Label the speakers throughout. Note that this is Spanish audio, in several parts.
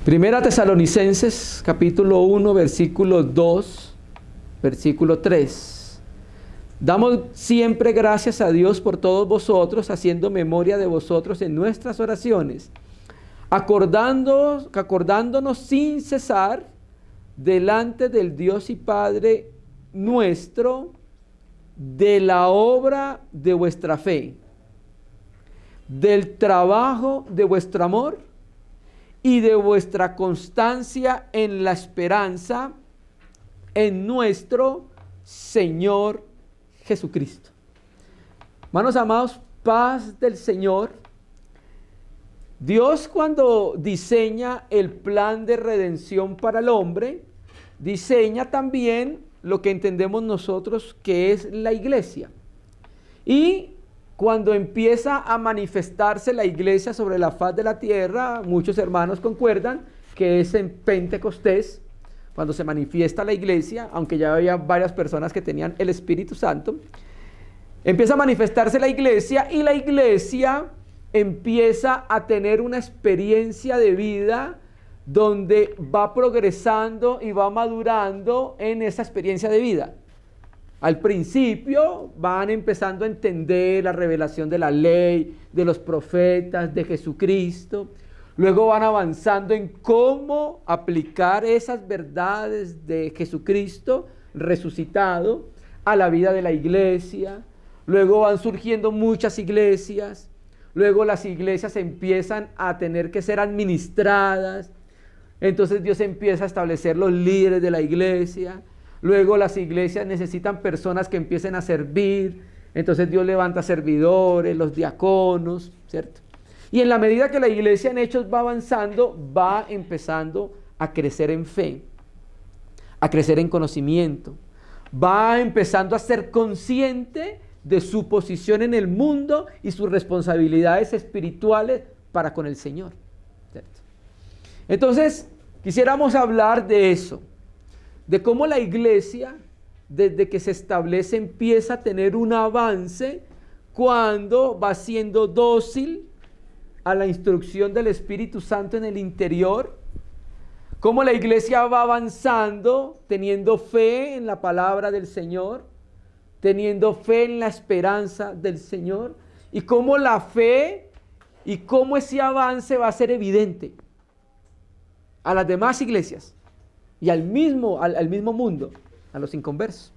Speaker 1: Primera Tesalonicenses, capítulo 1, versículo 2, versículo 3. Damos siempre gracias a Dios por todos vosotros, haciendo memoria de vosotros en nuestras oraciones, acordándonos sin cesar delante del Dios y Padre nuestro de la obra de vuestra fe, del trabajo de vuestro amor y de vuestra constancia en la esperanza en nuestro Señor Jesucristo. Hermanos amados, paz del Señor. Dios, cuando diseña el plan de redención para el hombre, diseña también lo que entendemos nosotros que es la iglesia. Y cuando empieza a manifestarse la iglesia sobre la faz de la tierra, muchos hermanos concuerdan que es en Pentecostés, cuando se manifiesta la iglesia, aunque ya había varias personas que tenían el Espíritu Santo. Empieza a manifestarse la iglesia y la iglesia empieza a tener una experiencia de vida donde va progresando y va madurando en esa experiencia de vida. Al principio van empezando a entender la revelación de la ley, de los profetas, de Jesucristo. Luego van avanzando en cómo aplicar esas verdades de Jesucristo resucitado a la vida de la iglesia. Luego van surgiendo muchas iglesias. Luego las iglesias empiezan a tener que ser administradas. Entonces Dios empieza a establecer los líderes de la iglesia. Luego las iglesias necesitan personas que empiecen a servir. Entonces Dios levanta servidores, los diáconos, ¿cierto? Y en la medida que la iglesia en hechos va avanzando, va empezando a crecer en fe, a crecer en conocimiento. Va empezando a ser consciente de su posición en el mundo y sus responsabilidades espirituales para con el Señor, ¿cierto? Entonces, quisiéramos hablar de eso, de cómo la iglesia, desde que se establece, empieza a tener un avance cuando va siendo dócil a la instrucción del Espíritu Santo en el interior, cómo la iglesia va avanzando, teniendo fe en la palabra del Señor, teniendo fe en la esperanza del Señor, y cómo la fe y cómo ese avance va a ser evidente a las demás iglesias y al mismo mundo, a los inconversos.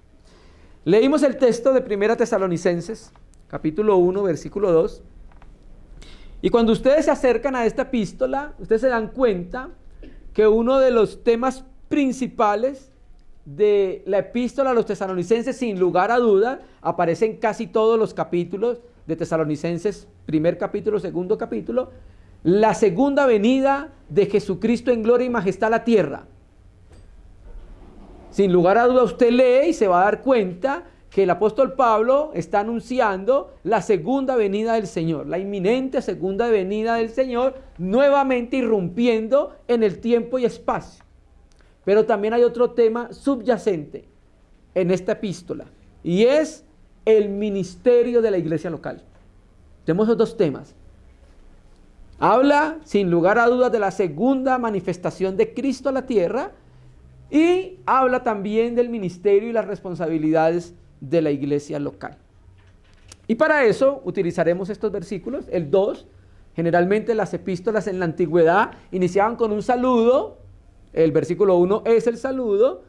Speaker 1: Leímos el texto de Primera Tesalonicenses, capítulo 1, versículo 2, y cuando ustedes se acercan a esta epístola, ustedes se dan cuenta que uno de los temas principales de la epístola a los tesalonicenses, sin lugar a duda, aparece en casi todos los capítulos de Tesalonicenses, primer capítulo, segundo capítulo, la segunda venida de Jesucristo en gloria y majestad a la tierra. Sin lugar a duda usted lee y se va a dar cuenta que el apóstol Pablo está anunciando la segunda venida del Señor, la inminente segunda venida del Señor, nuevamente irrumpiendo en el tiempo y espacio. Pero también hay otro tema subyacente en esta epístola, y es el ministerio de la iglesia local. Tenemos esos dos temas. Habla, sin lugar a dudas, de la segunda manifestación de Cristo a la tierra, y habla también del ministerio y las responsabilidades de la iglesia local. Y para eso utilizaremos estos versículos, el 2. Generalmente las epístolas en la antigüedad iniciaban con un saludo. El versículo 1 es el saludo,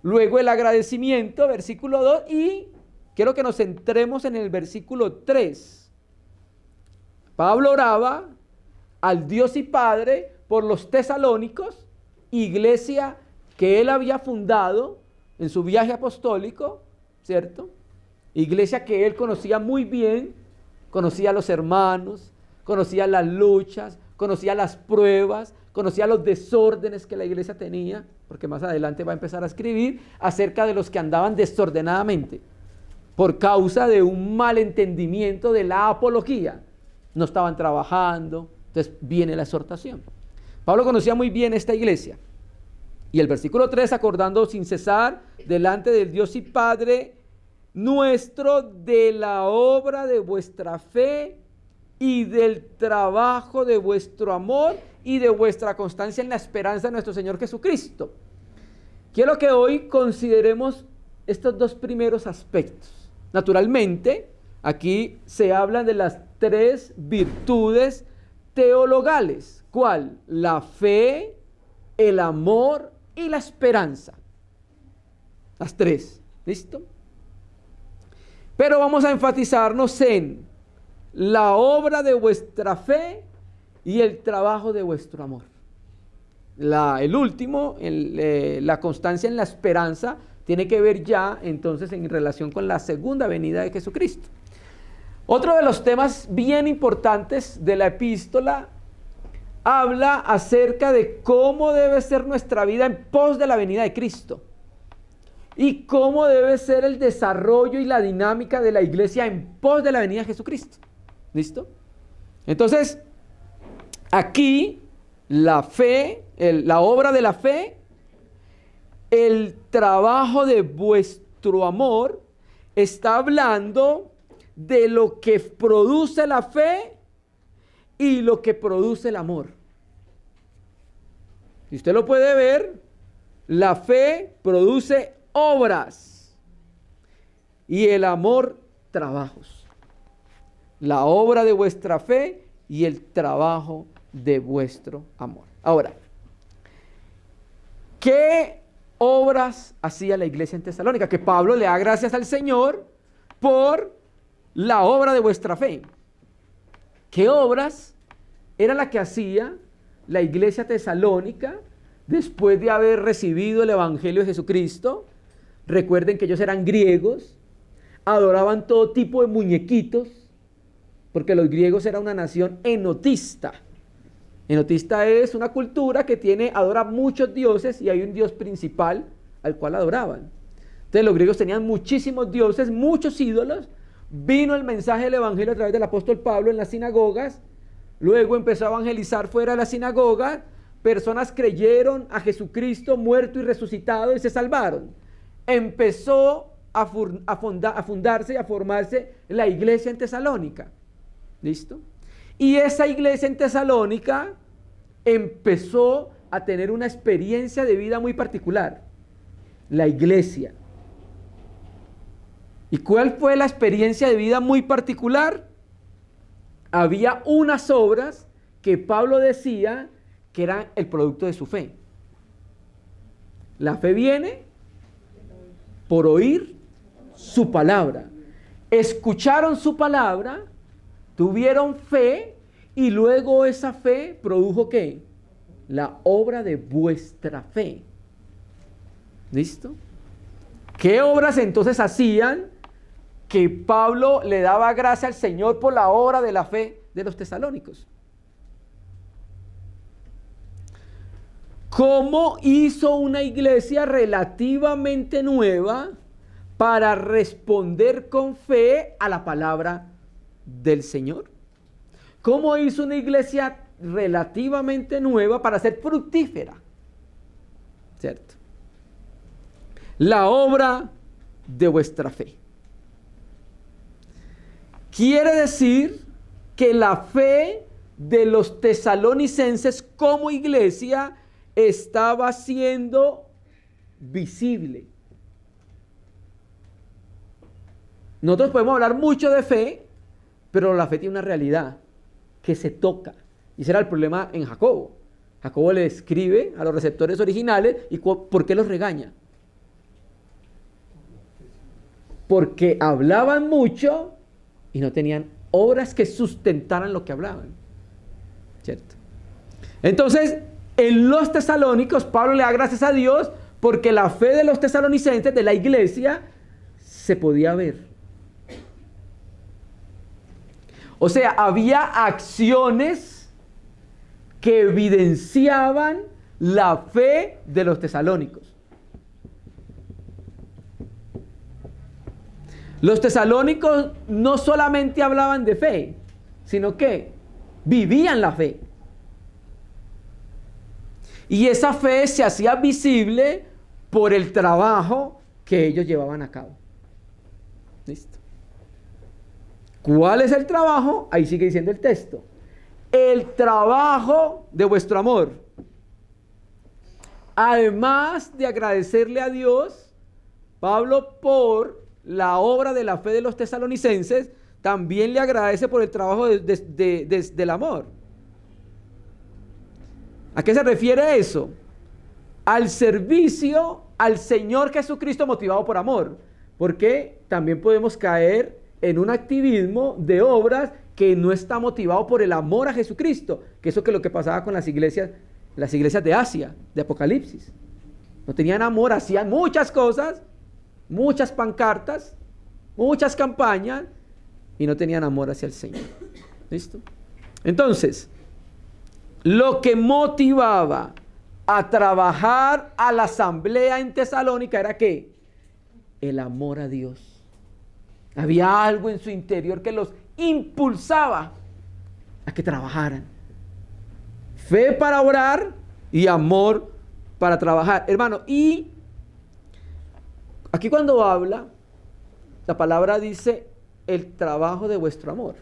Speaker 1: luego el agradecimiento, versículo 2, y quiero que nos centremos en el versículo 3. Pablo oraba al Dios y Padre por los tesalónicos, iglesia que él había fundado en su viaje apostólico, ¿cierto? Iglesia que él conocía muy bien, conocía a los hermanos, conocía las luchas, conocía las pruebas, conocía los desórdenes que la iglesia tenía, porque más adelante va a empezar a escribir acerca de los que andaban desordenadamente por causa de un mal entendimiento de la apología. No estaban trabajando, entonces viene la exhortación. Pablo conocía muy bien esta iglesia. Y el versículo 3, acordando sin cesar delante del Dios y Padre nuestro de la obra de vuestra fe y del trabajo de vuestro amor y de vuestra constancia en la esperanza de nuestro Señor Jesucristo. Quiero que hoy consideremos estos dos primeros aspectos. Naturalmente, aquí se hablan de las tres virtudes teologales. ¿Cuál? La fe, el amor y la esperanza. Las tres. ¿Listo? Pero vamos a enfatizarnos en la obra de vuestra fe y el trabajo de vuestro amor. El último, la constancia en la esperanza, tiene que ver ya entonces en relación con la segunda venida de Jesucristo. Otro de los temas bien importantes de la epístola habla acerca de cómo debe ser nuestra vida en pos de la venida de Cristo y cómo debe ser el desarrollo y la dinámica de la iglesia en pos de la venida de Jesucristo. ¿Listo? Entonces, aquí la fe, la obra de la fe, el trabajo de vuestro amor, está hablando de lo que produce la fe y lo que produce el amor. Si usted lo puede ver, la fe produce obras y el amor trabajos. La obra de vuestra fe y el trabajo de vuestro amor. Ahora, ¿qué obras hacía la iglesia en Tesalónica? Que Pablo le da gracias al Señor por la obra de vuestra fe. ¿Qué obras era la que hacía la iglesia tesalónica después de haber recibido el evangelio de Jesucristo? Recuerden que ellos eran griegos, adoraban todo tipo de muñequitos, porque los griegos eran una nación enotista. Enotista es una cultura que adora muchos dioses y hay un dios principal al cual adoraban. Entonces los griegos tenían muchísimos dioses, muchos ídolos. Vino el mensaje del evangelio a través del apóstol Pablo en las sinagogas. Luego empezó a evangelizar fuera de la sinagoga. Personas creyeron a Jesucristo muerto y resucitado y se salvaron. Empezó a fundarse y a formarse la iglesia en Tesalónica. ¿Listo? Y esa iglesia en Tesalónica empezó a tener una experiencia de vida muy particular. La iglesia. ¿Y cuál fue la experiencia de vida muy particular? Había unas obras que Pablo decía que eran el producto de su fe. La fe viene por oír su palabra. Escucharon su palabra, tuvieron fe y luego esa fe produjo ¿qué? La obra de vuestra fe. ¿Listo? ¿Qué obras entonces hacían que Pablo le daba gracia al Señor por la obra de la fe de los tesalónicos? ¿Cómo hizo una iglesia relativamente nueva para responder con fe a la palabra del Señor? ¿Cómo hizo una iglesia relativamente nueva para ser fructífera? ¿Cierto? La obra de vuestra fe. Quiere decir que la fe de los tesalonicenses como iglesia estaba siendo visible. Nosotros podemos hablar mucho de fe, pero la fe tiene una realidad que se toca. Y ese era el problema en Jacobo. Jacobo le escribe a los receptores originales y ¿por qué los regaña? Porque hablaban mucho y no tenían obras que sustentaran lo que hablaban. ¿Cierto? Entonces, en los tesalónicos, Pablo le da gracias a Dios porque la fe de los tesalonicenses, de la iglesia, se podía ver. O sea, había acciones que evidenciaban la fe de los tesalónicos. Los tesalónicos no solamente hablaban de fe, sino que vivían la fe. Y esa fe se hacía visible por el trabajo que ellos llevaban a cabo. ¿Listo? ¿Cuál es el trabajo? Ahí sigue diciendo el texto. El trabajo de vuestro amor. Además de agradecerle a Dios, Pablo, por la obra de la fe de los tesalonicenses, también le agradece por el trabajo del amor. ¿A qué se refiere eso? Al servicio al Señor Jesucristo motivado por amor. Porque también podemos caer en un activismo de obras que no está motivado por el amor a Jesucristo, que eso que es lo que pasaba con las iglesias de Asia, de Apocalipsis. No tenían amor, hacían muchas cosas, muchas pancartas, muchas campañas, y no tenían amor hacia el Señor. ¿Listo? Entonces, lo que motivaba a trabajar a la asamblea en Tesalónica era ¿qué? El amor a Dios. Había algo en su interior que los impulsaba a que trabajaran. Fe para orar y amor para trabajar. Hermano, y aquí cuando habla, la palabra dice el trabajo de vuestro amor.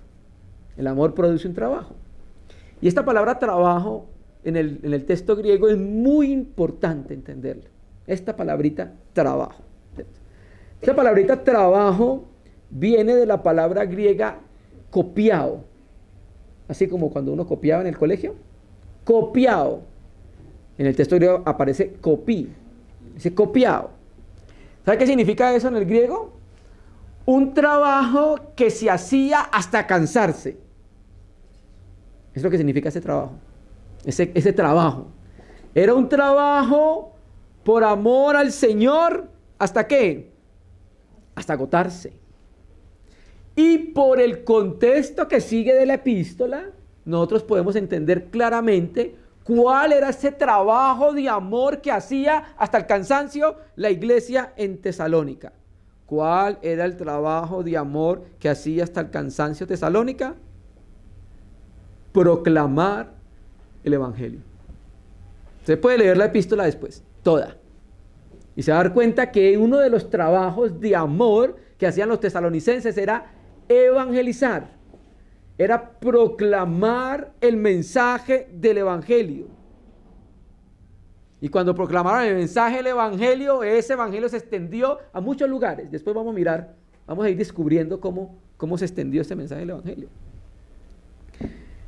Speaker 1: El amor produce un trabajo. Y esta palabra trabajo en el texto griego es muy importante entenderlo. Esta palabrita trabajo. Esta palabrita trabajo viene de la palabra griega copiao. Así como cuando uno copiaba en el colegio. Copiao. En el texto griego aparece copí. Dice copiao. ¿Sabe qué significa eso en el griego? Un trabajo que se hacía hasta cansarse. Es lo que significa ese trabajo. Ese trabajo. Era un trabajo por amor al Señor. ¿Hasta qué? Hasta agotarse. Y por el contexto que sigue de la epístola, nosotros podemos entender claramente cuál era ese trabajo de amor que hacía hasta el cansancio la iglesia en Tesalónica. ¿Cuál era el trabajo de amor que hacía hasta el cansancio Tesalónica? Proclamar el evangelio. Usted puede leer la epístola después, toda. Y se va a dar cuenta que uno de los trabajos de amor que hacían los tesalonicenses era evangelizar. Era proclamar el mensaje del evangelio. Y cuando proclamaron el mensaje del evangelio, ese evangelio se extendió a muchos lugares. Después vamos a mirar, vamos a ir descubriendo cómo se extendió este mensaje del evangelio.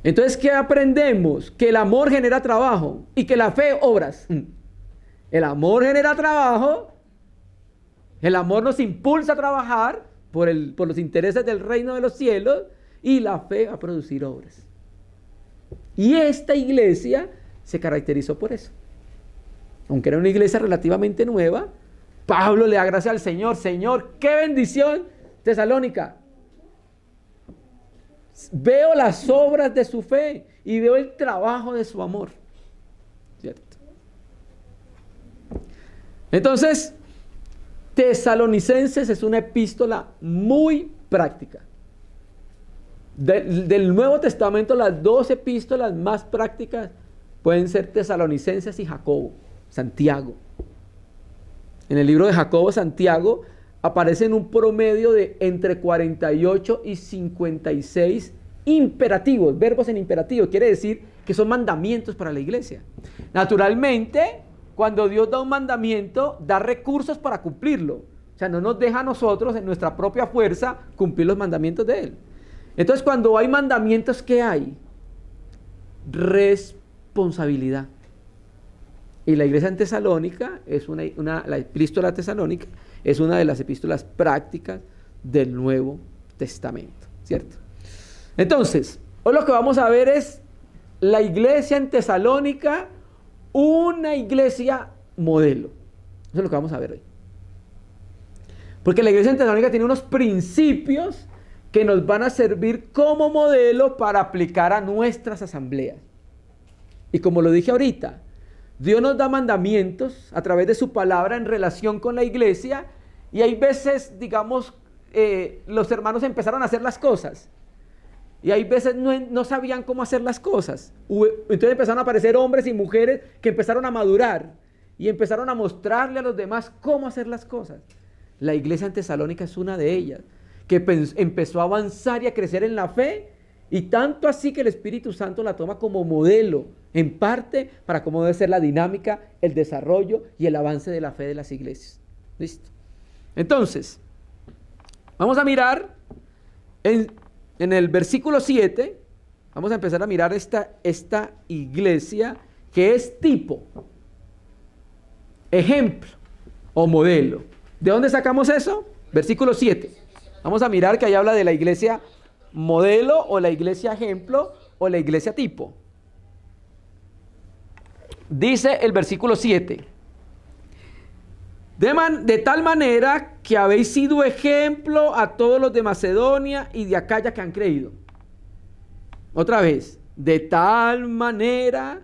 Speaker 1: Entonces, ¿qué aprendemos? Que el amor genera trabajo y que la fe, obras. El amor genera trabajo, el amor nos impulsa a trabajar por los intereses del reino de los cielos y la fe a producir obras. Y esta iglesia se caracterizó por eso. Aunque era una iglesia relativamente nueva, Pablo le da gracias al Señor. Señor, qué bendición, Tesalónica. Veo las obras de su fe y veo el trabajo de su amor. ¿Cierto? Entonces, Tesalonicenses es una epístola muy práctica. Del Nuevo Testamento, las dos epístolas más prácticas pueden ser Tesalonicenses y Jacobo, Santiago. En el libro de Jacobo, Santiago aparecen un promedio de entre 48 y 56 imperativos, verbos en imperativo. Quiere decir que son mandamientos para la iglesia. Naturalmente, cuando Dios da un mandamiento, da recursos para cumplirlo. O sea, no nos deja a nosotros en nuestra propia fuerza cumplir los mandamientos de Él. Entonces, cuando hay mandamientos, ¿qué hay? Responsabilidad. Y la iglesia en Tesalónica es la epístola tesalónica es una de las epístolas prácticas del Nuevo Testamento, ¿cierto? Entonces, hoy lo que vamos a ver es la iglesia en Tesalónica, una iglesia modelo. Eso es lo que vamos a ver hoy. Porque la iglesia en Tesalónica tiene unos principios que nos van a servir como modelo para aplicar a nuestras asambleas. Y como lo dije ahorita, Dios nos da mandamientos a través de su palabra en relación con la iglesia, y hay veces, digamos, los hermanos empezaron a hacer las cosas y hay veces no sabían cómo hacer las cosas. Entonces empezaron a aparecer hombres y mujeres que empezaron a madurar y empezaron a mostrarle a los demás cómo hacer las cosas. La iglesia en Tesalónica es una de ellas, que empezó a avanzar y a crecer en la fe, y tanto así que el Espíritu Santo la toma como modelo, en parte, para cómo debe ser la dinámica, el desarrollo y el avance de la fe de las iglesias. ¿Listo? Entonces, vamos a mirar en el versículo 7, vamos a empezar a mirar esta iglesia que es tipo, ejemplo o modelo. ¿De dónde sacamos eso? Versículo 7. Vamos a mirar que ahí habla de la iglesia modelo o la iglesia ejemplo o la iglesia tipo. Dice el versículo 7. De tal manera que habéis sido ejemplo a todos los de Macedonia y de Acaya que han creído. Otra vez. De tal manera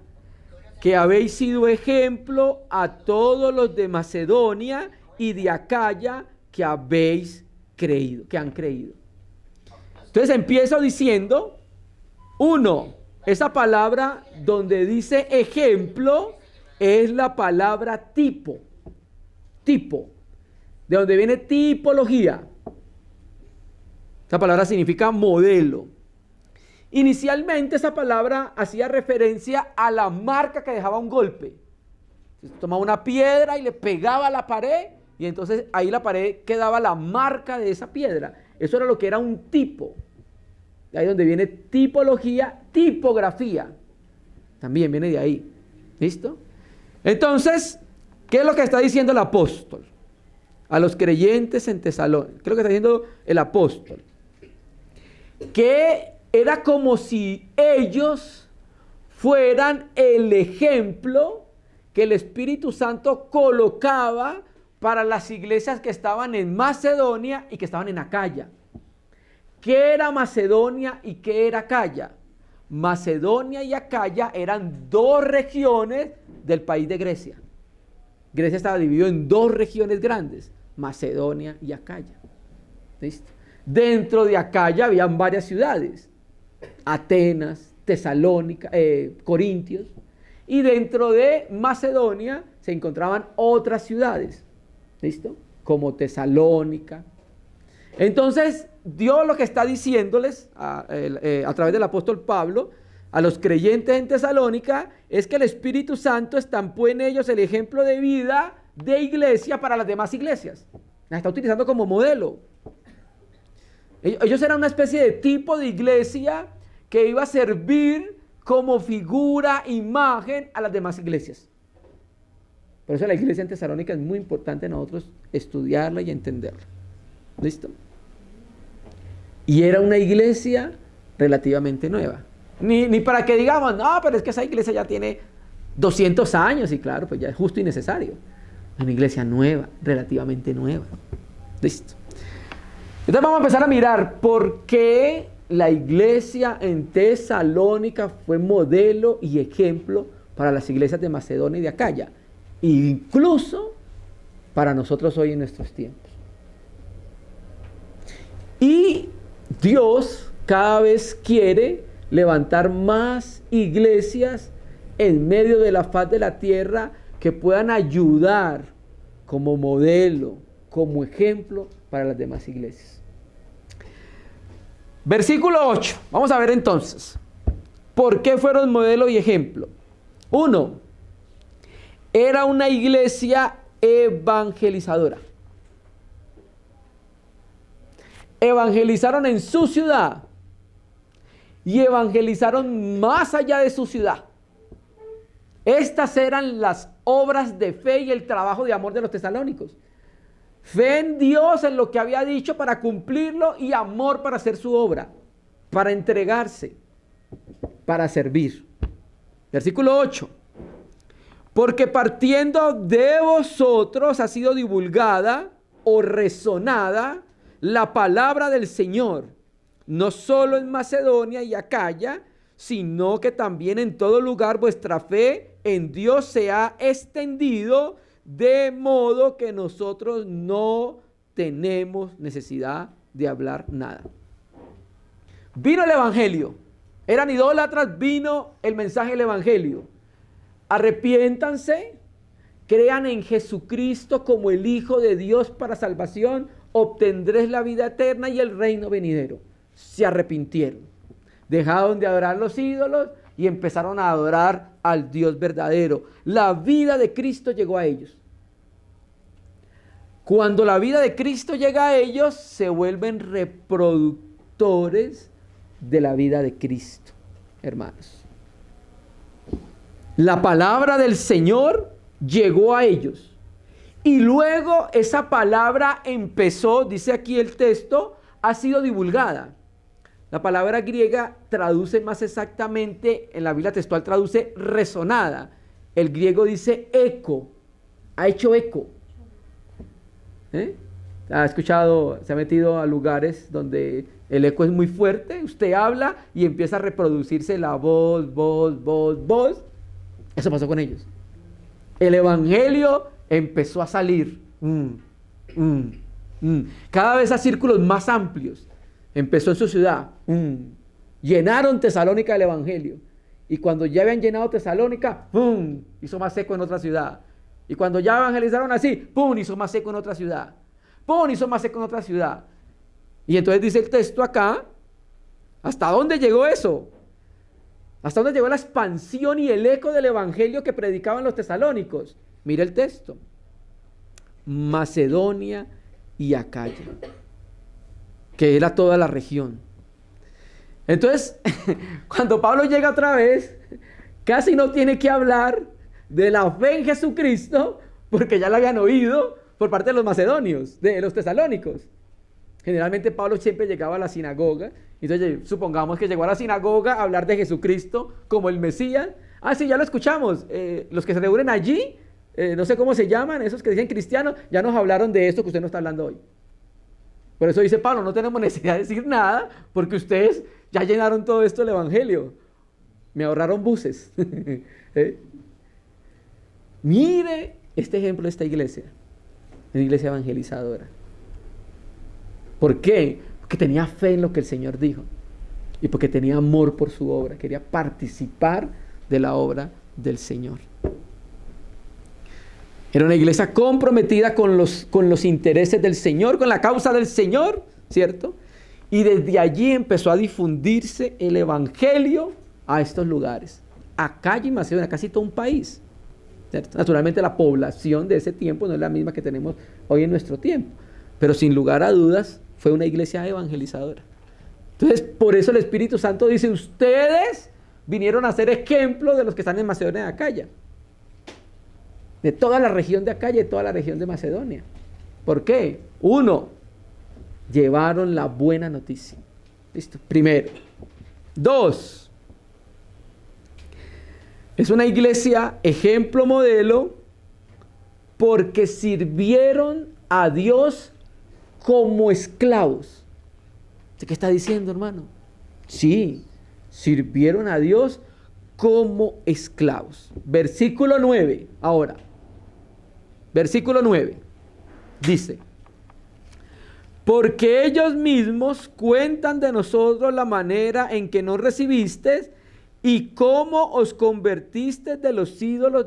Speaker 1: que habéis sido ejemplo a todos los de Macedonia y de Acaya que habéis creído, que han creído. Entonces empiezo diciendo, esa palabra donde dice ejemplo es la palabra tipo, de donde viene tipología. Esa palabra significa modelo. Inicialmente esa palabra hacía referencia a la marca que dejaba un golpe. Se tomaba una piedra y le pegaba a la pared, y entonces ahí la pared quedaba la marca de esa piedra. Eso era lo que era un tipo. De ahí donde viene tipología, tipografía. También viene de ahí. ¿Listo? Entonces, ¿qué es lo que está diciendo el apóstol? A los creyentes en Tesalónica. ¿Qué es lo que está diciendo el apóstol? Que era como si ellos fueran el ejemplo que el Espíritu Santo colocaba para las iglesias que estaban en Macedonia y que estaban en Acaya. ¿Qué era Macedonia y qué era Acaya? Macedonia y Acaya eran dos regiones del país de Grecia. Grecia estaba dividida en dos regiones grandes, Macedonia y Acaya. ¿Listo? Dentro de Acaya habían varias ciudades, Atenas, Tesalónica, Corintios, y dentro de Macedonia se encontraban otras ciudades, ¿listo? Como Tesalónica. Entonces, Dios lo que está diciéndoles a través del apóstol Pablo a los creyentes en Tesalónica es que el Espíritu Santo estampó en ellos el ejemplo de vida de iglesia para las demás iglesias. La está utilizando como modelo. Ellos eran una especie de tipo de iglesia que iba a servir como figura, imagen a las demás iglesias. Por eso la iglesia en Tesalónica es muy importante nosotros estudiarla y entenderla. ¿Listo? Y era una iglesia relativamente nueva. Ni para que digamos, no, pero es que esa iglesia ya tiene 200 años y claro, pues ya es justo y necesario. Una iglesia nueva, relativamente nueva. ¿Listo? Entonces vamos a empezar a mirar por qué la iglesia en Tesalónica fue modelo y ejemplo para las iglesias de Macedonia y de Acaya, incluso para nosotros hoy en nuestros tiempos. Y Dios cada vez quiere levantar más iglesias en medio de la faz de la tierra que puedan ayudar como modelo, como ejemplo para las demás iglesias. Versículo 8. Vamos a ver entonces. ¿Por qué fueron modelo y ejemplo? 1. Era una iglesia evangelizadora. Evangelizaron en su ciudad y evangelizaron más allá de su ciudad. Estas eran las obras de fe y el trabajo de amor de los tesalónicos. Fe en Dios, en lo que había dicho para cumplirlo, y amor para hacer su obra, para entregarse, para servir. Versículo 8. Porque partiendo de vosotros ha sido divulgada o resonada la palabra del Señor, no solo en Macedonia y Acaya, sino que también en todo lugar vuestra fe en Dios se ha extendido, de modo que nosotros no tenemos necesidad de hablar nada. Vino el evangelio, eran idólatras, vino el mensaje del evangelio. Arrepiéntanse, crean en Jesucristo como el Hijo de Dios para salvación, obtendréis la vida eterna y el reino venidero. Se arrepintieron, dejaron de adorar los ídolos y empezaron a adorar al Dios verdadero. La vida de Cristo llegó a ellos. Cuando la vida de Cristo llega a ellos, se vuelven reproductores de la vida de Cristo, hermanos. La palabra del Señor llegó a ellos. Y luego esa palabra empezó, dice aquí el texto, ha sido divulgada. La palabra griega traduce más exactamente, en la Biblia textual traduce resonada. El griego dice eco, ha hecho eco. ¿Ha escuchado, se ha metido a lugares donde el eco es muy fuerte? Usted habla y empieza a reproducirse la voz, voz, voz, voz. Eso pasó con ellos. El evangelio empezó a salir. Cada vez a círculos más amplios. Empezó en su ciudad. Llenaron Tesalónica del evangelio. Y cuando ya habían llenado Tesalónica, hizo más eco en otra ciudad. Y cuando ya evangelizaron así, hizo más eco en otra ciudad. Hizo más eco en otra ciudad. Y entonces dice el texto acá, ¿hasta dónde llegó eso? ¿Hasta dónde llegó la expansión y el eco del evangelio que predicaban los tesalónicos? Mira el texto. Macedonia y Acaya, que era toda la región. Entonces, cuando Pablo llega otra vez, casi no tiene que hablar de la fe en Jesucristo, porque ya la habían oído por parte de los macedonios, de los tesalónicos. Generalmente Pablo siempre llegaba a la sinagoga. Entonces supongamos que llegó a la sinagoga a hablar de Jesucristo como el Mesías. Sí, ya lo escuchamos. Los que se reúnen allí, no sé cómo se llaman, esos que dicen cristianos, ya nos hablaron de esto que usted no está hablando hoy. Por eso dice Pablo, no tenemos necesidad de decir nada, porque ustedes ya llenaron todo esto del evangelio. Me ahorraron buses. Mire este ejemplo de esta iglesia. Una iglesia evangelizadora. ¿Por qué? Porque tenía fe en lo que el Señor dijo. Y porque tenía amor por su obra. Quería participar de la obra del Señor. Era una iglesia comprometida con los intereses del Señor, con la causa del Señor, ¿cierto? Y desde allí empezó a difundirse el evangelio a estos lugares. Acaya y Macedonia, casi todo un país, ¿cierto? Naturalmente la población de ese tiempo no es la misma que tenemos hoy en nuestro tiempo. Pero sin lugar a dudas, fue una iglesia evangelizadora. Entonces, por eso el Espíritu Santo dice, ustedes vinieron a ser ejemplo de los que están en Macedonia de Acaya. De toda la región de Acaya y toda la región de Macedonia. ¿Por qué? 1, llevaron la buena noticia. ¿Listo? Primero. 2, es una iglesia ejemplo modelo porque sirvieron a Dios como esclavos. ¿Qué está diciendo, hermano? Sí, sirvieron a Dios como esclavos. Versículo 9, ahora. Versículo 9, dice, porque ellos mismos cuentan de nosotros la manera en que nos recibisteis y cómo os convertisteis de los ídolos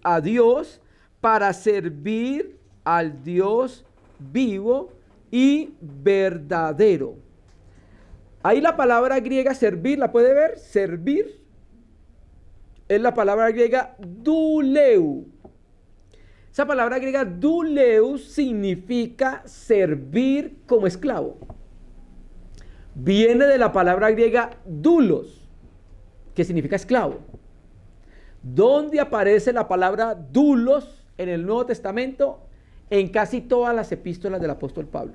Speaker 1: a Dios para servir al Dios vivo y verdadero. Ahí la palabra griega servir, ¿la puede ver? Servir es la palabra griega douleu. Esa palabra griega douleu significa servir como esclavo. Viene de la palabra griega doulos, que significa esclavo. ¿Dónde aparece la palabra doulos en el Nuevo Testamento? En casi todas las epístolas del apóstol Pablo.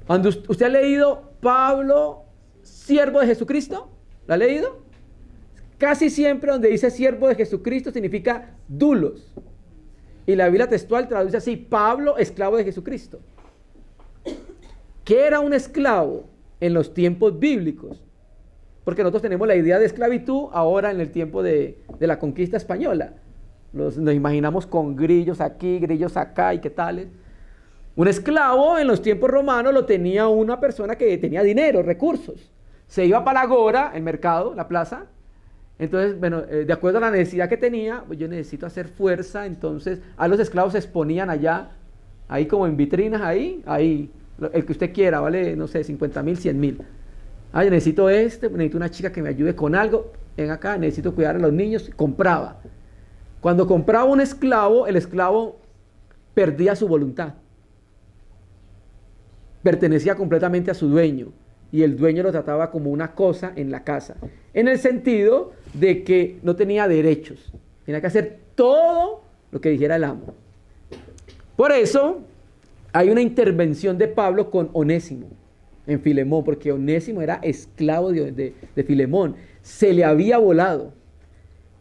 Speaker 1: Cuando usted ha leído Pablo, siervo de Jesucristo, ¿lo ha leído? Casi siempre donde dice siervo de Jesucristo significa doulos. Y la Biblia textual traduce así, Pablo, esclavo de Jesucristo. ¿Qué era un esclavo en los tiempos bíblicos? Porque nosotros tenemos la idea de esclavitud ahora en el tiempo de la conquista española. Nos imaginamos con grillos aquí, grillos acá y qué tales. Un esclavo en los tiempos romanos lo tenía una persona que tenía dinero, recursos. Se iba para la agora, el mercado, la plaza. Entonces, bueno, de acuerdo a la necesidad que tenía, pues yo necesito hacer fuerza. Entonces, a los esclavos se exponían allá ahí como en vitrinas, ahí, el que usted quiera, vale, no sé, 50,000, 100,000. Ay, necesito necesito una chica que me ayude con algo, ven acá, necesito cuidar a los niños, compraba. Cuando compraba un esclavo, el esclavo perdía su voluntad. Pertenecía completamente a su dueño y el dueño lo trataba como una cosa en la casa, en el sentido de que no tenía derechos, tenía que hacer todo lo que dijera el amo. Por eso hay una intervención de Pablo con Onésimo en Filemón, porque Onésimo era esclavo de Filemón, se le había volado.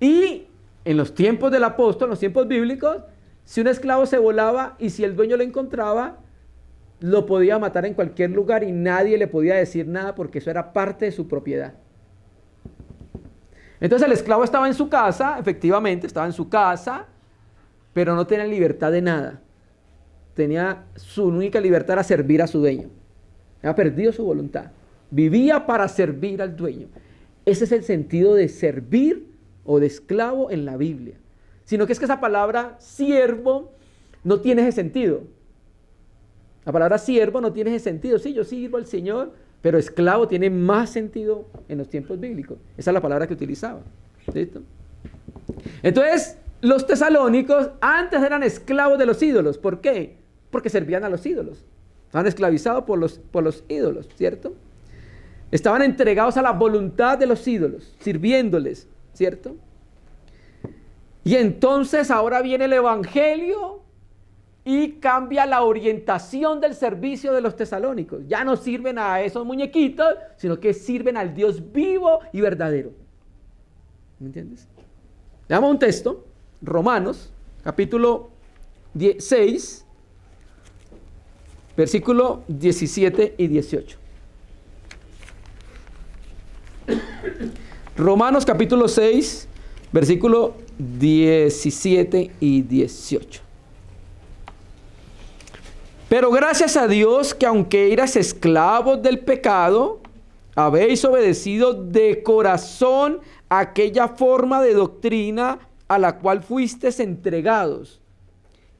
Speaker 1: Y en los tiempos del apóstol, en los tiempos bíblicos, si un esclavo se volaba y si el dueño lo encontraba, lo podía matar en cualquier lugar y nadie le podía decir nada porque eso era parte de su propiedad. Entonces el esclavo estaba en su casa, efectivamente, estaba en su casa, pero no tenía libertad de nada. Su única libertad era servir a su dueño. Había perdido su voluntad. Vivía para servir al dueño. Ese es el sentido de servir o de esclavo en la Biblia. Sino que es que esa palabra siervo no tiene ese sentido. La palabra siervo no tiene ese sentido. Sí, yo sirvo al Señor, pero esclavo tiene más sentido en los tiempos bíblicos. Esa es la palabra que utilizaba. ¿Listo? Entonces, los tesalónicos antes eran esclavos de los ídolos. ¿Por qué? Porque servían a los ídolos. Estaban esclavizados por los ídolos, ¿cierto? Estaban entregados a la voluntad de los ídolos, sirviéndoles, ¿cierto? Y entonces ahora viene el evangelio y cambia la orientación del servicio de los tesalónicos. Ya no sirven a esos muñequitos, sino que sirven al Dios vivo y verdadero. ¿Me entiendes? Leamos un texto, Romanos, capítulo 6, versículo 17 y 18. Romanos capítulo 6, versículo 17 y 18. Pero gracias a Dios que aunque erais esclavos del pecado, habéis obedecido de corazón aquella forma de doctrina a la cual fuisteis entregados,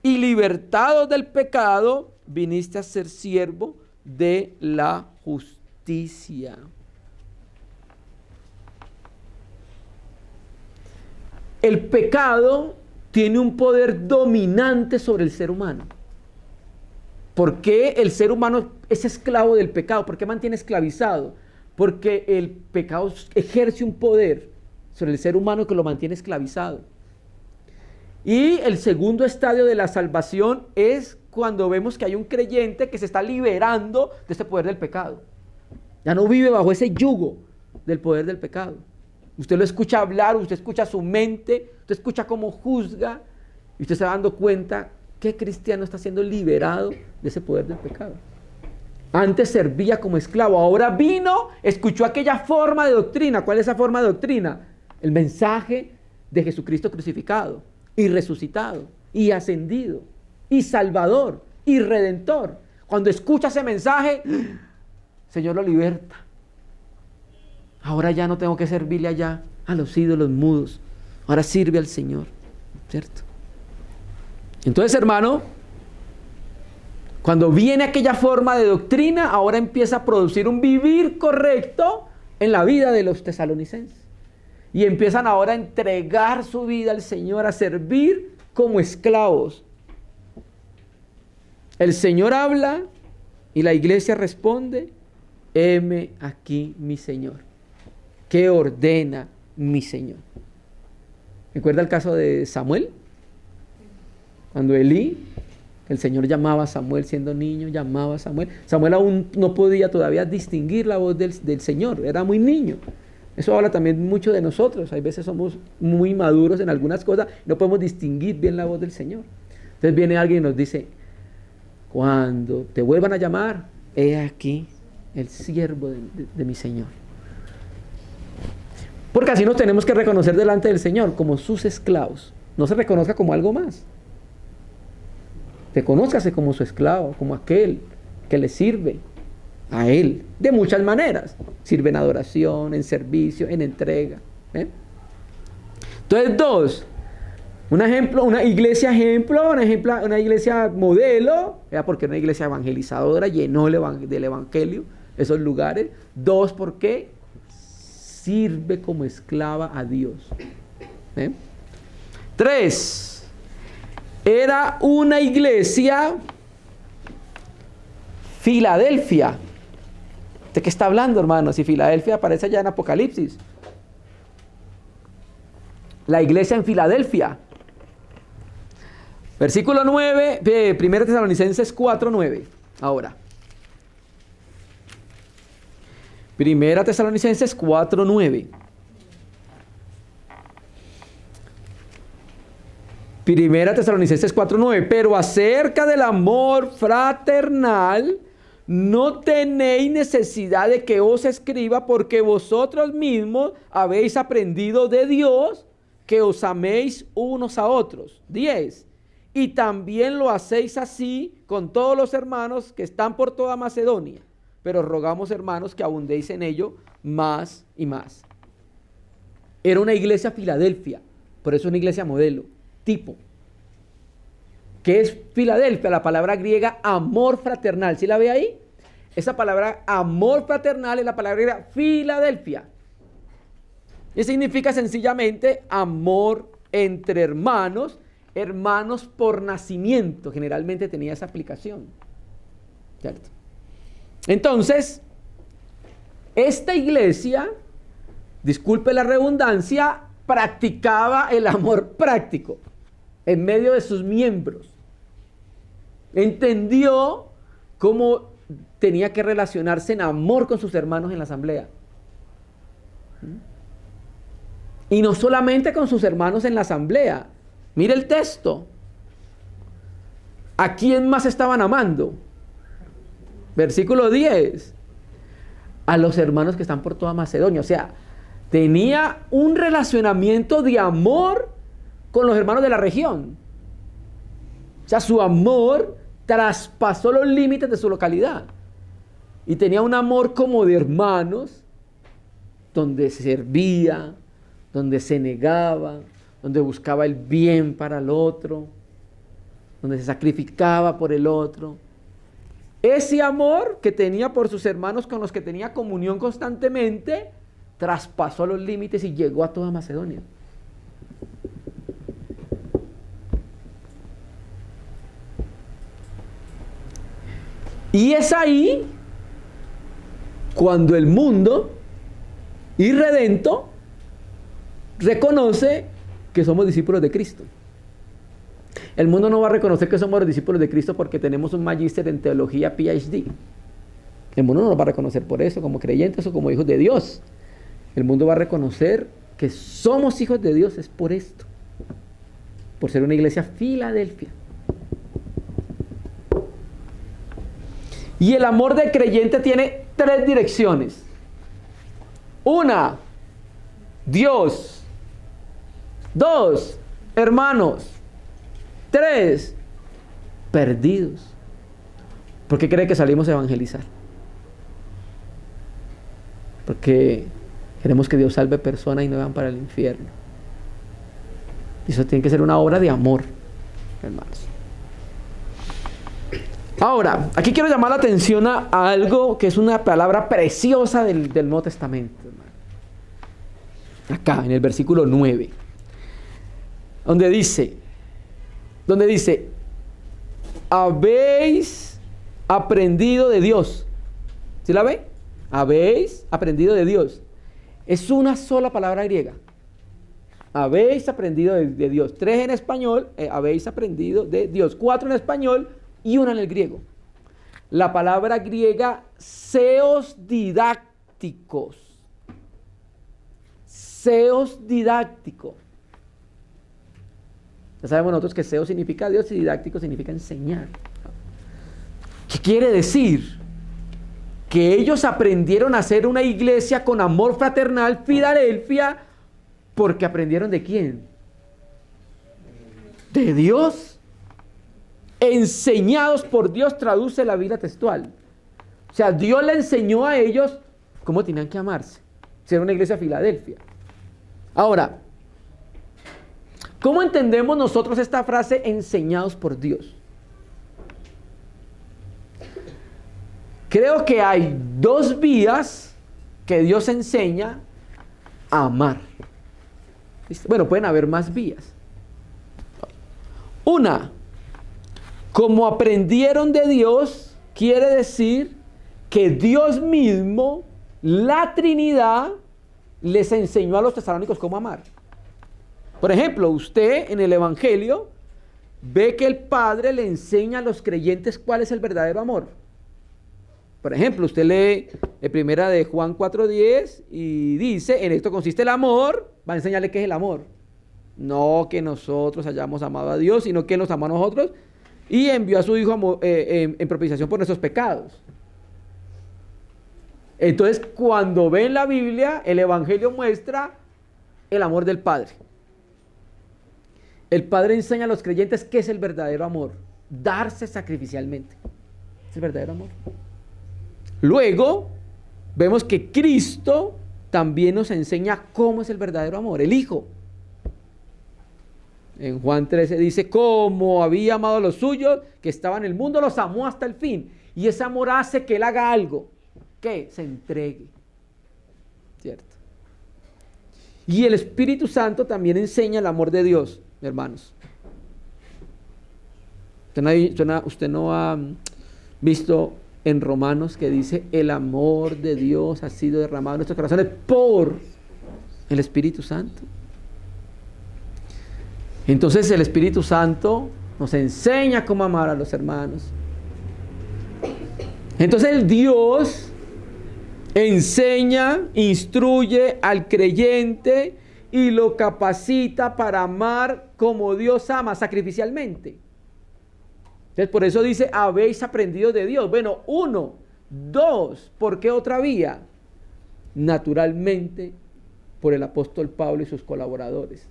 Speaker 1: y libertados del pecado, viniste a ser siervo de la justicia. El pecado tiene un poder dominante sobre el ser humano. ¿Por qué el ser humano es esclavo del pecado? ¿Por qué mantiene esclavizado? Porque el pecado ejerce un poder sobre el ser humano que lo mantiene esclavizado. Y el segundo estadio de la salvación es cuando vemos que hay un creyente que se está liberando de este poder del pecado. Ya no vive bajo ese yugo del poder del pecado. Usted lo escucha hablar, usted escucha su mente, usted escucha cómo juzga y usted se va dando cuenta que cristiano está siendo liberado de ese poder del pecado. Antes servía como esclavo, ahora vino, escuchó aquella forma de doctrina. ¿Cuál es esa forma de doctrina? El mensaje de Jesucristo crucificado y resucitado y ascendido y salvador y redentor. Cuando escucha ese mensaje, el Señor lo liberta. Ahora ya no tengo que servirle allá a los ídolos mudos. Ahora sirve al Señor, ¿cierto? Entonces, hermano, cuando viene aquella forma de doctrina, ahora empieza a producir un vivir correcto en la vida de los tesalonicenses. Y empiezan ahora a entregar su vida al Señor, a servir como esclavos. El Señor habla y la iglesia responde: heme aquí mi Señor. ¿Qué ordena mi Señor? ¿Recuerda el caso de Samuel? Cuando Elí, el Señor llamaba a Samuel siendo niño, llamaba a Samuel. Samuel aún no podía todavía distinguir la voz del Señor, era muy niño. Eso habla también mucho de nosotros. Hay veces somos muy maduros en algunas cosas, no podemos distinguir bien la voz del Señor. Entonces viene alguien y nos dice: cuando te vuelvan a llamar, he aquí el siervo de mi Señor. Porque así nos tenemos que reconocer delante del Señor como sus esclavos. No se reconozca como algo más. Reconózcase como su esclavo, como aquel que le sirve a Él de muchas maneras. Sirve en adoración, en servicio, en entrega. Entonces, 2. Un ejemplo, una iglesia ejemplo, una iglesia modelo, porque era una iglesia evangelizadora, llenó del evangelio esos lugares. 2, porque sirve como esclava a Dios. 3, era una iglesia Filadelfia. ¿De qué está hablando, hermanos? Si Filadelfia aparece allá en Apocalipsis. La iglesia en Filadelfia. Versículo 9, 1 Tesalonicenses 4:9. Ahora. 1 Tesalonicenses 4:9. 1 Tesalonicenses 4:9. Pero acerca del amor fraternal, no tenéis necesidad de que os escriba, porque vosotros mismos habéis aprendido de Dios que os améis unos a otros. 10. Y también lo hacéis así con todos los hermanos que están por toda Macedonia. Pero rogamos, hermanos, que abundéis en ello más y más. Era una iglesia Filadelfia, por eso una iglesia modelo, tipo. ¿Qué es Filadelfia? La palabra griega amor fraternal. ¿Sí la ve ahí? Esa palabra amor fraternal es la palabra griega Filadelfia. Y significa sencillamente amor entre hermanos, hermanos por nacimiento. Generalmente tenía esa aplicación. ¿Cierto? Entonces, esta iglesia, disculpe la redundancia, practicaba el amor práctico en medio de sus miembros. Entendió cómo tenía que relacionarse en amor con sus hermanos en la asamblea. Y no solamente con sus hermanos en la asamblea. Mire el texto. ¿A quién más estaban amando? Versículo 10. A los hermanos que están por toda Macedonia. O sea, tenía un relacionamiento de amor con los hermanos de la región. O sea, su amor traspasó los límites de su localidad. Y tenía un amor como de hermanos, donde servía, donde se negaba, donde buscaba el bien para el otro, donde se sacrificaba por el otro. Ese amor que tenía por sus hermanos con los que tenía comunión constantemente, traspasó los límites y llegó a toda Macedonia. Y es ahí cuando el mundo irredento reconoce que somos discípulos de Cristo. El mundo no va a reconocer que somos los discípulos de Cristo porque tenemos un magíster en teología PhD. El mundo no nos va a reconocer por eso, como creyentes o como hijos de Dios. El mundo va a reconocer que somos hijos de Dios, es por esto. Por ser una iglesia Filadelfia. Y el amor del creyente tiene 3 direcciones. 1, Dios. 2, hermanos. 3, perdidos. ¿Por qué cree que salimos a evangelizar? Porque queremos que Dios salve personas y no van para el infierno. Y eso tiene que ser una obra de amor, hermanos. Ahora, aquí quiero llamar la atención a algo que es una palabra preciosa del Nuevo Testamento, hermano. Acá, en el versículo 9. Donde dice, habéis aprendido de Dios. ¿Sí la ve? Habéis aprendido de Dios. Es una sola palabra griega. Habéis aprendido de Dios. 3 en español, habéis aprendido de Dios. 4 en español y 1 en el griego. La palabra griega seos didácticos. Seos didáctico. Ya sabemos nosotros que seos significa Dios y didáctico significa enseñar. ¿Qué quiere decir? Que ellos aprendieron a hacer una iglesia con amor fraternal, Filadelfia, porque aprendieron ¿de quién? De Dios. Enseñados por Dios, traduce la Biblia textual. O sea, Dios le enseñó a ellos cómo tenían que amarse. Ser una iglesia Filadelfia. Ahora, ¿Cómo entendemos nosotros esta frase enseñados por Dios? Creo que hay dos vías que Dios enseña a amar. Bueno, pueden haber más vías. Una, como aprendieron de Dios, quiere decir que Dios mismo, la Trinidad, les enseñó a los tesalónicos cómo amar. Por ejemplo, usted en el Evangelio ve que el Padre le enseña a los creyentes cuál es el verdadero amor. Por ejemplo, usted lee en primera de Juan 4:10 y dice, en esto consiste el amor, va a enseñarle qué es el amor. No que nosotros hayamos amado a Dios, sino que Él nos amó a nosotros y envió a su Hijo en propiciación por nuestros pecados. Entonces, cuando ven la Biblia, el Evangelio muestra el amor del Padre. El Padre enseña a los creyentes qué es el verdadero amor. Darse sacrificialmente. Es el verdadero amor. Luego, vemos que Cristo también nos enseña cómo es el verdadero amor. El Hijo. En Juan 13 dice, como había amado a los suyos que estaban en el mundo, los amó hasta el fin. Y ese amor hace que Él haga algo. ¿Qué? Se entregue. ¿Cierto? Y el Espíritu Santo también enseña el amor de Dios, hermanos. Usted no ha visto en Romanos que dice, el amor de Dios ha sido derramado en nuestros corazones por el Espíritu Santo. Entonces el Espíritu Santo nos enseña cómo amar a los hermanos. Entonces el Dios enseña, instruye al creyente y lo capacita para amar como Dios ama, sacrificialmente. Entonces por eso dice, habéis aprendido de Dios. Bueno, 1, 2, ¿por qué otra vía? Naturalmente por el apóstol Pablo y sus colaboradores.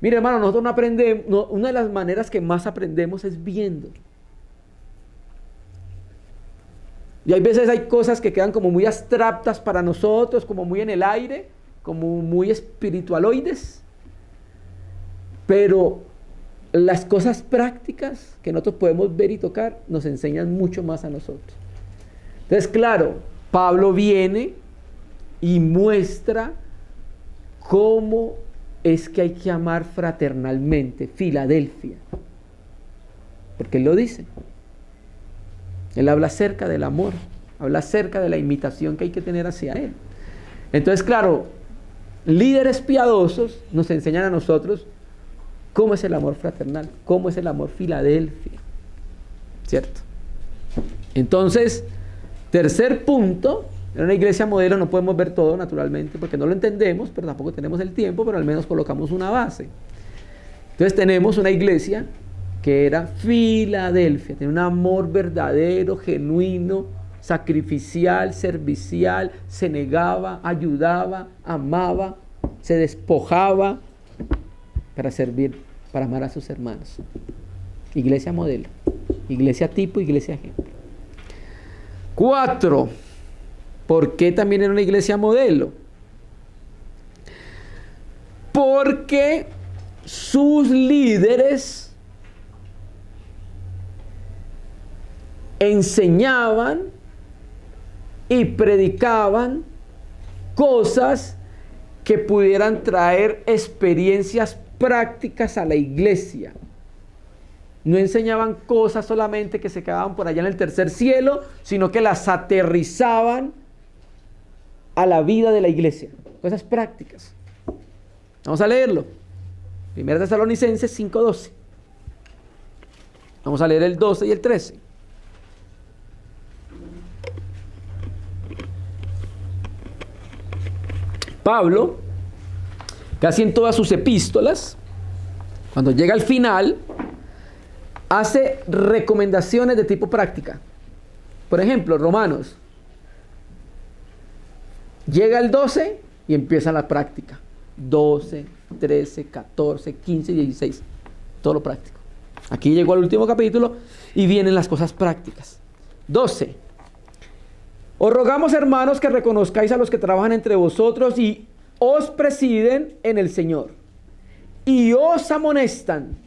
Speaker 1: Mire, hermano, nosotros no aprendemos, una de las maneras que más aprendemos es viendo. Y hay veces hay cosas que quedan como muy abstractas para nosotros, como muy en el aire, como muy espiritualoides. Pero las cosas prácticas que nosotros podemos ver y tocar nos enseñan mucho más a nosotros. Entonces, claro, Pablo viene y muestra cómo es que hay que amar fraternalmente, Filadelfia. Porque él lo dice. Él habla acerca del amor, habla acerca de la imitación que hay que tener hacia Él. Entonces, claro, líderes piadosos nos enseñan a nosotros cómo es el amor fraternal, cómo es el amor Filadelfia. ¿Cierto? Entonces, tercer punto, en una iglesia modelo no podemos ver todo naturalmente, porque no lo entendemos, pero tampoco tenemos el tiempo, pero al menos colocamos una base. Entonces tenemos una iglesia que era Filadelfia, tenía un amor verdadero, genuino, sacrificial, servicial, se negaba, ayudaba, amaba, se despojaba para servir, para amar a sus hermanos. Iglesia modelo, iglesia tipo, iglesia ejemplo. 4. ¿Por qué también era una iglesia modelo? Porque sus líderes enseñaban y predicaban cosas que pudieran traer experiencias prácticas a la iglesia. No enseñaban cosas solamente que se quedaban por allá en el tercer cielo, sino que las aterrizaban a la vida de la iglesia. Cosas prácticas. Vamos a leerlo. 1 Tesalonicenses 5:12. Vamos a leer el 12 y el 13. Pablo, casi en todas sus epístolas, cuando llega al final, hace recomendaciones de tipo práctica. Por ejemplo, Romanos. Llega el 12 y empieza la práctica. 12, 13, 14, 15 y 16. Todo lo práctico. Aquí llegó al último capítulo y vienen las cosas prácticas. 12. Os rogamos, hermanos, que reconozcáis a los que trabajan entre vosotros y os presiden en el Señor. y os amonestan,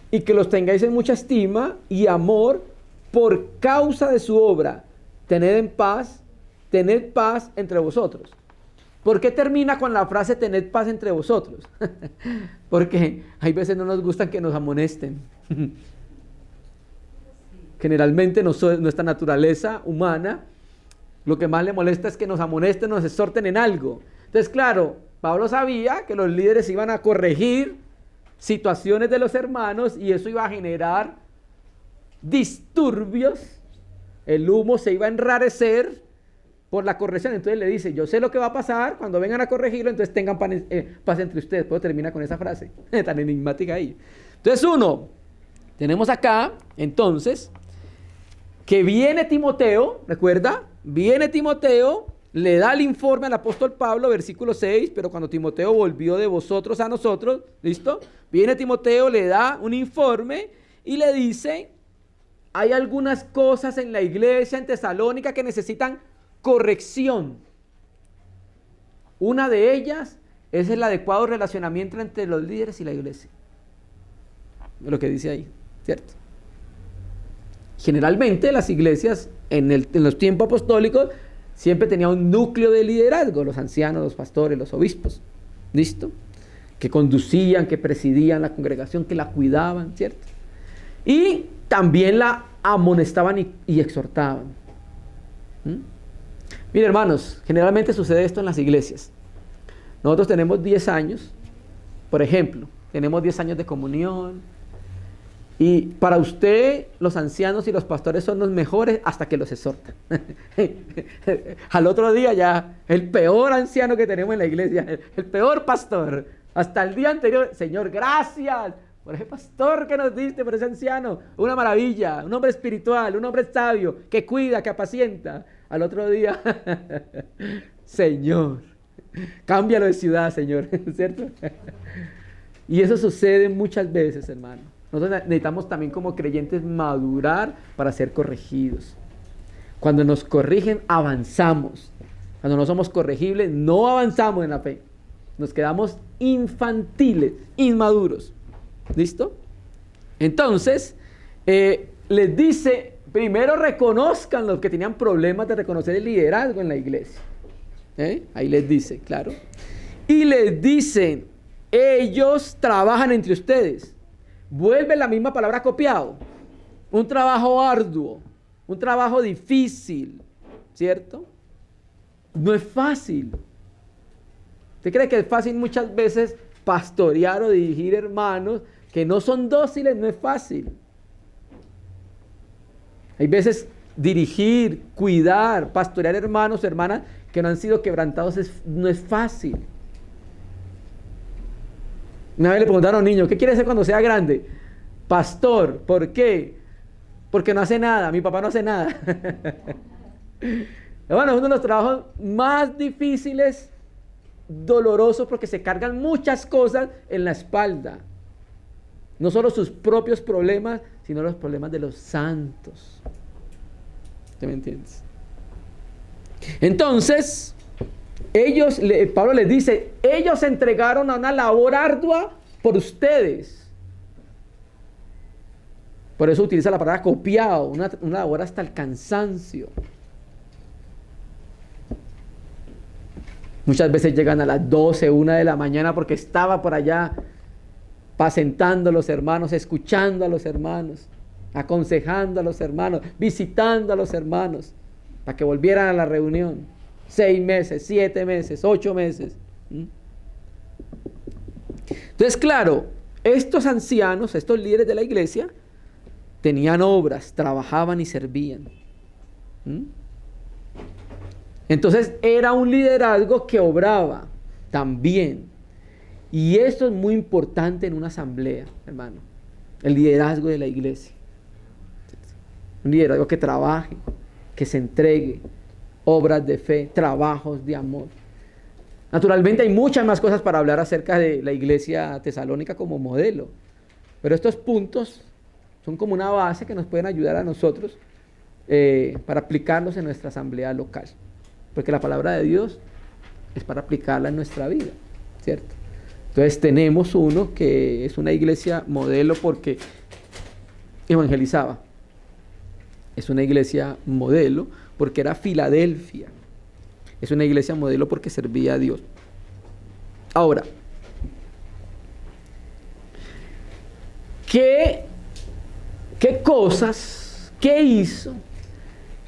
Speaker 1: y que los tengáis en mucha estima y amor por causa de su obra. Tened paz entre vosotros. ¿Por qué termina con la frase tened paz entre vosotros? Porque hay veces no nos gustan que nos amonesten. Generalmente nuestra naturaleza humana, lo que más le molesta es que nos amonesten, nos exhorten en algo. Entonces, claro, Pablo sabía que los líderes iban a corregir situaciones de los hermanos y eso iba a generar disturbios. El humo se iba a enrarecer por la corrección. Entonces le dice, yo sé lo que va a pasar cuando vengan a corregirlo, entonces tengan paz entre ustedes. Puedo terminar con esa frase tan enigmática ahí. Entonces tenemos acá, entonces, que viene Timoteo, recuerda, viene Timoteo, le da el informe al apóstol Pablo, versículo 6, pero cuando Timoteo volvió de vosotros a nosotros, ¿listo? Viene Timoteo, le da un informe y le dice, hay algunas cosas en la iglesia en Tesalónica que necesitan corrección. Una de ellas es el adecuado relacionamiento entre los líderes y la iglesia. Lo que dice ahí, ¿cierto? Generalmente las iglesias en los tiempos apostólicos siempre tenían un núcleo de liderazgo, los ancianos, los pastores, los obispos, ¿listo? Que conducían, que presidían la congregación, que la cuidaban, ¿cierto? Y también la amonestaban y exhortaban. Miren, hermanos, generalmente sucede esto en las iglesias. Nosotros tenemos 10 años, por ejemplo, tenemos 10 años de comunión, y para usted los ancianos y los pastores son los mejores hasta que los exhortan. Al otro día ya, el peor anciano que tenemos en la iglesia, el peor pastor, hasta el día anterior, Señor, gracias por ese pastor que nos diste, por ese anciano, una maravilla, un hombre espiritual, un hombre sabio, que cuida, que apacienta. Al otro día, Señor, cámbialo de ciudad, Señor, ¿cierto? Y eso sucede muchas veces, hermano. Nosotros necesitamos también como creyentes madurar para ser corregidos. Cuando nos corrigen, avanzamos. Cuando no somos corregibles, no avanzamos en la fe. Nos quedamos infantiles, inmaduros. ¿Listo? Entonces, les dice, primero reconozcan los que tenían problemas de reconocer el liderazgo en la iglesia. Ahí les dice, claro. Y les dicen, ellos trabajan entre ustedes. Vuelve la misma palabra copiado. Un trabajo arduo, un trabajo difícil, ¿cierto? No es fácil. ¿Usted cree que es fácil muchas veces pastorear o dirigir hermanos que no son dóciles? No es fácil. Hay veces dirigir, cuidar, pastorear hermanos, hermanas que no han sido quebrantados no es fácil. Una vez le preguntaron a un niño, ¿qué quiere ser cuando sea grande? Pastor. ¿Por qué? Porque no hace nada. Mi papá no hace nada. Bueno, es uno de los trabajos más difíciles, dolorosos, porque se cargan muchas cosas en la espalda. No solo sus propios problemas, sino los problemas de los santos. ¿Te me entiendes? Entonces, Pablo les dice, ellos se entregaron a una labor ardua por ustedes. Por eso utiliza la palabra copiado, una labor hasta el cansancio. Muchas veces llegan a las 12, 1 de la mañana porque estaba por allá apacentando a los hermanos, escuchando a los hermanos, aconsejando a los hermanos, visitando a los hermanos, para que volvieran a la reunión. 6 meses, 7 meses, 8 meses. Entonces, claro, estos ancianos, estos líderes de la iglesia, tenían obras, trabajaban y servían. Entonces, era un liderazgo que obraba también. Y esto es muy importante en una asamblea, hermano. El liderazgo de la iglesia. Un liderazgo que trabaje, que se entregue, obras de fe, trabajos de amor. Naturalmente hay muchas más cosas para hablar acerca de la iglesia tesalónica como modelo, pero estos puntos son como una base que nos pueden ayudar a nosotros para aplicarlos en nuestra asamblea local, porque la palabra de Dios es para aplicarla en nuestra vida, ¿cierto? Entonces tenemos uno que es una iglesia modelo porque evangelizaba. Es una iglesia modelo porque era Filadelfia. Es una iglesia modelo porque servía a Dios. Ahora, ¿qué cosas, qué hizo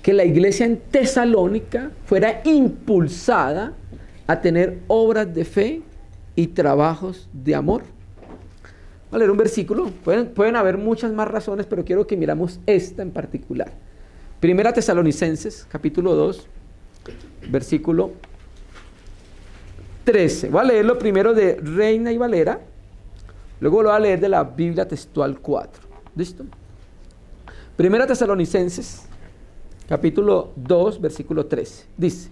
Speaker 1: que la iglesia en Tesalónica fuera impulsada a tener obras de fe y trabajos de amor? Voy a leer un versículo. Pueden haber muchas más razones, pero quiero que miramos esta en particular. Primera Tesalonicenses, capítulo 2, versículo 13. Voy a leerlo primero de Reina y Valera, luego lo voy a leer de la Biblia Textual 4. ¿Listo? Primera Tesalonicenses, capítulo 2, versículo 13. Dice: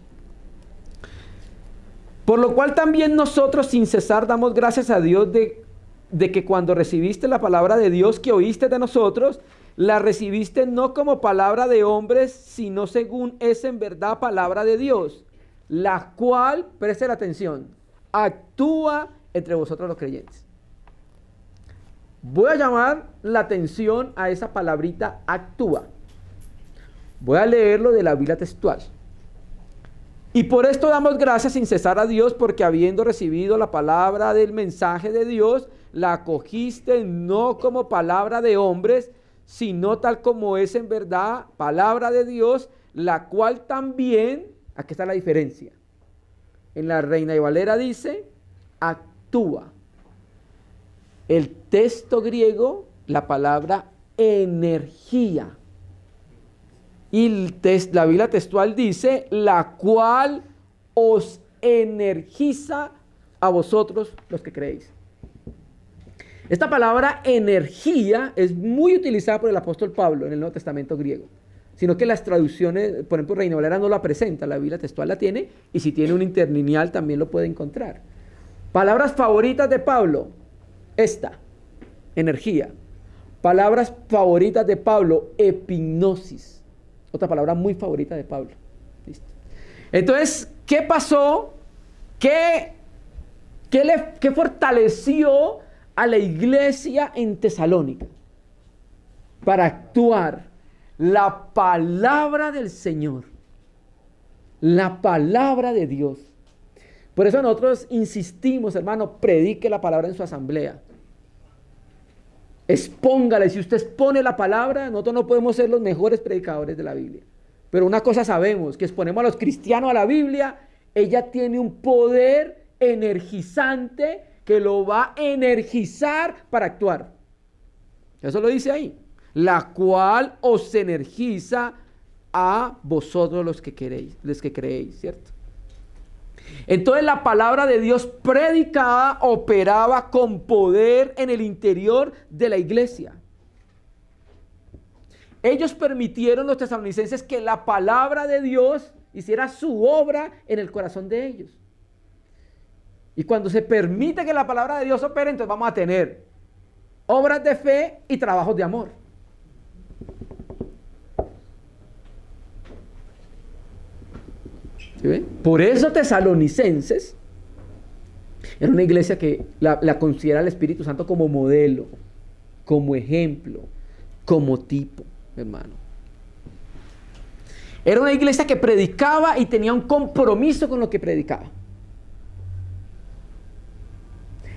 Speaker 1: por lo cual también nosotros sin cesar damos gracias a Dios de que cuando recibiste la palabra de Dios que oíste de nosotros, la recibiste no como palabra de hombres, sino según es en verdad palabra de Dios, la cual, preste la atención, actúa entre vosotros los creyentes. Voy a llamar la atención a esa palabrita actúa. Voy a leerlo de la Biblia Textual. Y por esto damos gracias sin cesar a Dios, porque habiendo recibido la palabra del mensaje de Dios, la acogiste no como palabra de hombres, sino tal como es en verdad palabra de Dios, la cual también, aquí está la diferencia. En la Reina y Valera dice, actúa. El texto griego, la palabra energía. Y la Biblia textual dice, la cual os energiza a vosotros los que creéis. Esta palabra energía es muy utilizada por el apóstol Pablo en el Nuevo Testamento griego, sino que las traducciones, por ejemplo, Reina Valera no la presenta, la Biblia textual la tiene, y si tiene un interlineal también lo puede encontrar. Palabras favoritas de Pablo, esta, energía. Palabras favoritas de Pablo, epignosis. Otra palabra muy favorita de Pablo. ¿Listo? Entonces, ¿qué pasó? ¿Qué fortaleció a la iglesia en Tesalónica para actuar? La palabra del Señor, la palabra de Dios. Por eso nosotros insistimos, hermano, predique la palabra en su asamblea. Expóngala, y si usted expone la palabra, nosotros no podemos ser los mejores predicadores de la Biblia. Pero una cosa sabemos, que exponemos a los cristianos a la Biblia, ella tiene un poder energizante que lo va a energizar para actuar. Eso lo dice ahí. La cual os energiza a vosotros los que creéis, ¿cierto? Entonces la palabra de Dios predicada operaba con poder en el interior de la iglesia. Ellos permitieron, los tesalonicenses, que la palabra de Dios hiciera su obra en el corazón de ellos. Y cuando se permite que la palabra de Dios opere, entonces vamos a tener obras de fe y trabajos de amor. ¿Sí ven? Por eso Tesalonicenses era una iglesia que la considera el Espíritu Santo como modelo, como ejemplo, como tipo, hermano. Era una iglesia que predicaba y tenía un compromiso con lo que predicaba.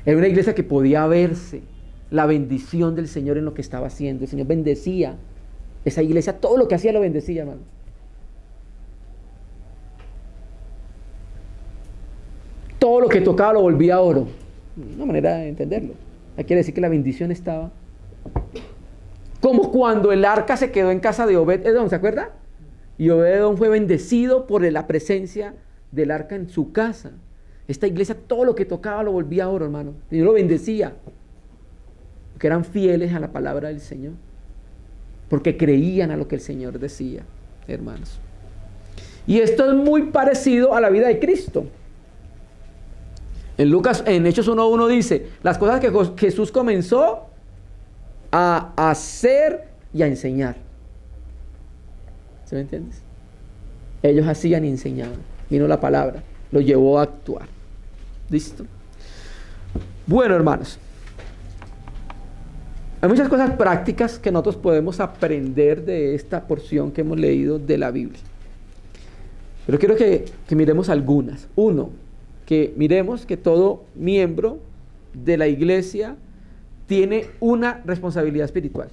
Speaker 1: Era una iglesia que podía verse la bendición del Señor en lo que estaba haciendo. El Señor bendecía esa iglesia, todo lo que hacía lo bendecía, hermano. Todo lo que tocaba lo volvía oro. Una manera de entenderlo. Quiere decir que la bendición estaba. Como cuando el arca se quedó en casa de Obed-Edom, ¿se acuerda? Y Obed-Edom fue bendecido por la presencia del arca en su casa. Esta iglesia, todo lo que tocaba lo volvía oro, hermano. El Señor lo bendecía. Porque eran fieles a la palabra del Señor. Porque creían a lo que el Señor decía, hermanos. Y esto es muy parecido a la vida de Cristo. En Hechos 1:1 dice, las cosas que Jesús comenzó a hacer y a enseñar. ¿Sí me entiendes? Ellos hacían y enseñaban. Vino la palabra, lo llevó a actuar. ¿Listo? Bueno, hermanos, hay muchas cosas prácticas que nosotros podemos aprender de esta porción que hemos leído de la Biblia. Pero quiero que miremos algunas. Uno, que miremos que todo miembro de la iglesia tiene una responsabilidad espiritual.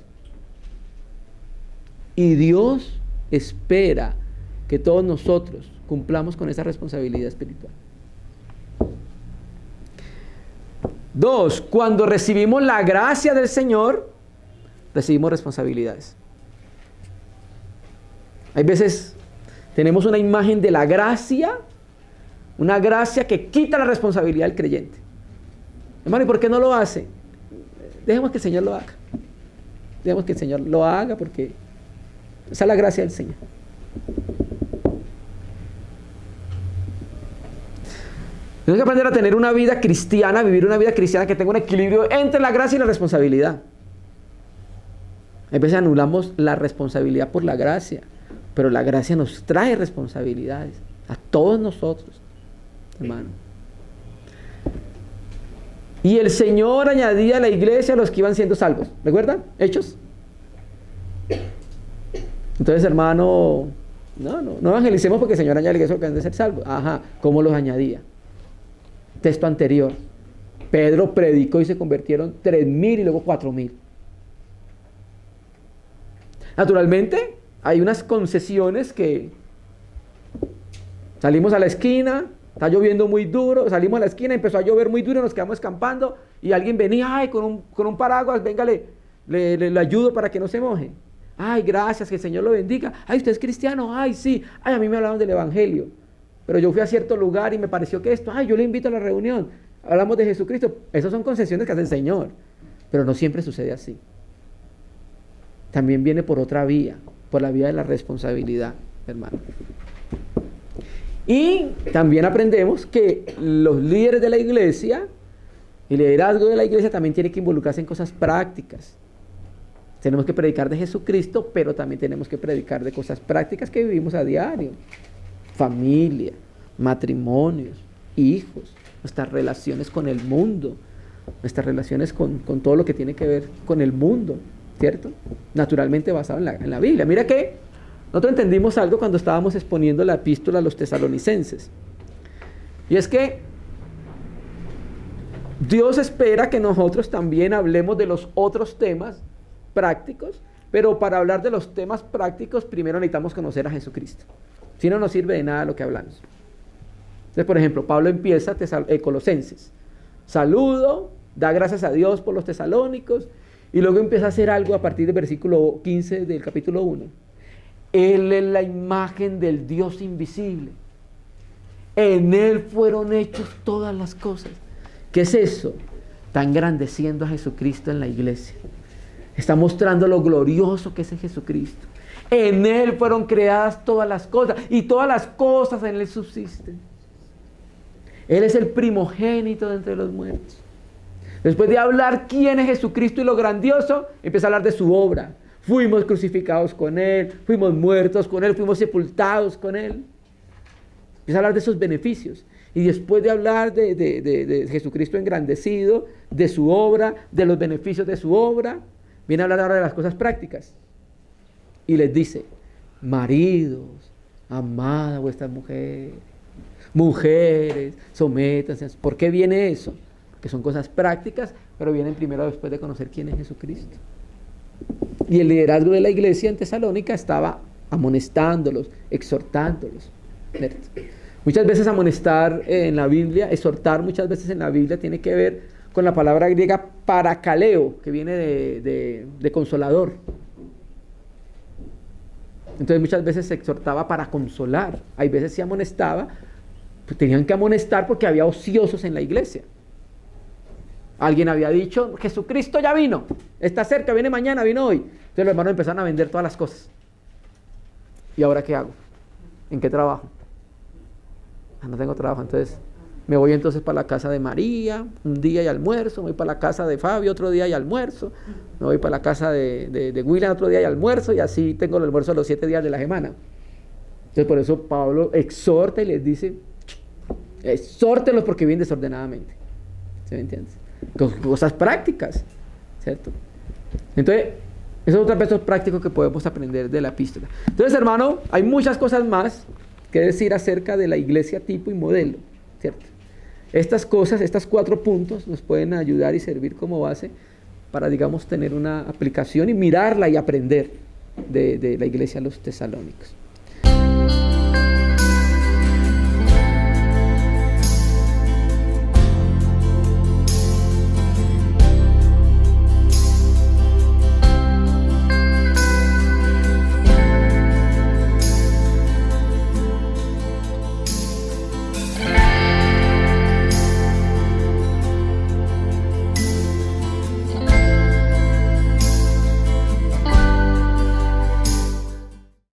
Speaker 1: Y Dios espera que todos nosotros cumplamos con esa responsabilidad espiritual. Dos, cuando recibimos la gracia del Señor, recibimos responsabilidades. Hay veces tenemos una imagen de la gracia, una gracia que quita la responsabilidad del creyente. Hermano, ¿y por qué no lo hace? Dejemos que el Señor lo haga. Dejemos que el Señor lo haga porque esa es la gracia del Señor. Tenemos que aprender a tener una vida cristiana, vivir una vida cristiana que tenga un equilibrio entre la gracia y la responsabilidad. A veces anulamos la responsabilidad por la gracia, pero la gracia nos trae responsabilidades a todos nosotros, hermano. Y el Señor añadía a la iglesia a los que iban siendo salvos. ¿Recuerdan? Hechos. Entonces, hermano, no evangelicemos porque el Señor añade a la iglesia que han de ser salvos. Ajá, ¿cómo los añadía? Texto anterior. Pedro predicó y se convirtieron 3,000 y luego 4,000. Naturalmente, hay unas concesiones que salimos a la esquina, está lloviendo muy duro, salimos a la esquina, empezó a llover muy duro, nos quedamos escampando y alguien venía, ay, con un paraguas, venga, le ayudo para que no se moje. Ay, gracias, que el Señor lo bendiga. Ay, ¿usted es cristiano? Ay, sí. Ay, a mí me hablaron del evangelio, pero yo fui a cierto lugar y me pareció que esto, ay, yo le invito a la reunión, hablamos de Jesucristo. Esas son concesiones que hace el Señor, pero no siempre sucede así. También viene por otra vía, por la vía de la responsabilidad, hermano. Y también aprendemos que los líderes de la iglesia, el liderazgo de la iglesia también tiene que involucrarse en cosas prácticas. Tenemos que predicar de Jesucristo, pero también tenemos que predicar de cosas prácticas que vivimos a diario. Familia, matrimonios, hijos, nuestras relaciones con el mundo, nuestras relaciones con todo lo que tiene que ver con el mundo, ¿cierto? Naturalmente basado en la Biblia. Mira que nosotros entendimos algo cuando estábamos exponiendo la epístola a los tesalonicenses. Y es que Dios espera que nosotros también hablemos de los otros temas prácticos, pero para hablar de los temas prácticos primero necesitamos conocer a Jesucristo. Si no nos sirve de nada lo que hablamos. Entonces, por ejemplo, Pablo empieza Colosenses. Saludo, da gracias a Dios por los tesalónicos, y luego empieza a hacer algo a partir del versículo 15 del capítulo 1. Él es la imagen del Dios invisible. En Él fueron hechas todas las cosas. ¿Qué es eso? Está engrandeciendo a Jesucristo en la iglesia. Está mostrando lo glorioso que es Jesucristo. En Él fueron creadas todas las cosas y todas las cosas en Él subsisten. Él es el primogénito de entre los muertos. Después de hablar quién es Jesucristo y lo grandioso, empieza a hablar de su obra. Fuimos crucificados con Él, fuimos muertos con Él, fuimos sepultados con Él. Empieza a hablar de esos beneficios. Y después de hablar de Jesucristo engrandecido, de su obra, de los beneficios de su obra, viene a hablar ahora de las cosas prácticas. Y les dice, maridos, amad a vuestras mujeres. Mujeres, sométanse. ¿Por qué viene eso? Que son cosas prácticas, pero vienen primero después de conocer quién es Jesucristo. Y el liderazgo de la iglesia en Tesalónica estaba amonestándolos, exhortándolos. Muchas veces amonestar en la Biblia, exhortar muchas veces en la Biblia tiene que ver con la palabra griega parakaleo, que viene de consolador. Entonces muchas veces se exhortaba para consolar. Hay veces se amonestaba, pues tenían que amonestar porque había ociosos en la iglesia. Alguien había dicho, Jesucristo ya vino, está cerca, viene mañana, vino hoy. Entonces los hermanos empezaron a vender todas las cosas. ¿Y ahora qué hago? ¿En qué trabajo? No tengo trabajo, entonces me voy entonces para la casa de María, un día y almuerzo, me voy para la casa de Fabio otro día y almuerzo, me voy para la casa de William otro día y almuerzo, y así tengo el almuerzo los 7 días de la semana. Entonces por eso Pablo exhorta y les dice, exhórtenlos porque viven desordenadamente. ¿Sí me entiendes? cosas prácticas, ¿cierto? Entonces, esos son otros aspectos prácticos que podemos aprender de la epístola. Entonces, hermano, hay muchas cosas más que decir acerca de la iglesia tipo y modelo, ¿cierto? Estas cosas, estos 4 puntos nos pueden ayudar y servir como base para, digamos, tener una aplicación y mirarla y aprender de la iglesia de los tesalónicos.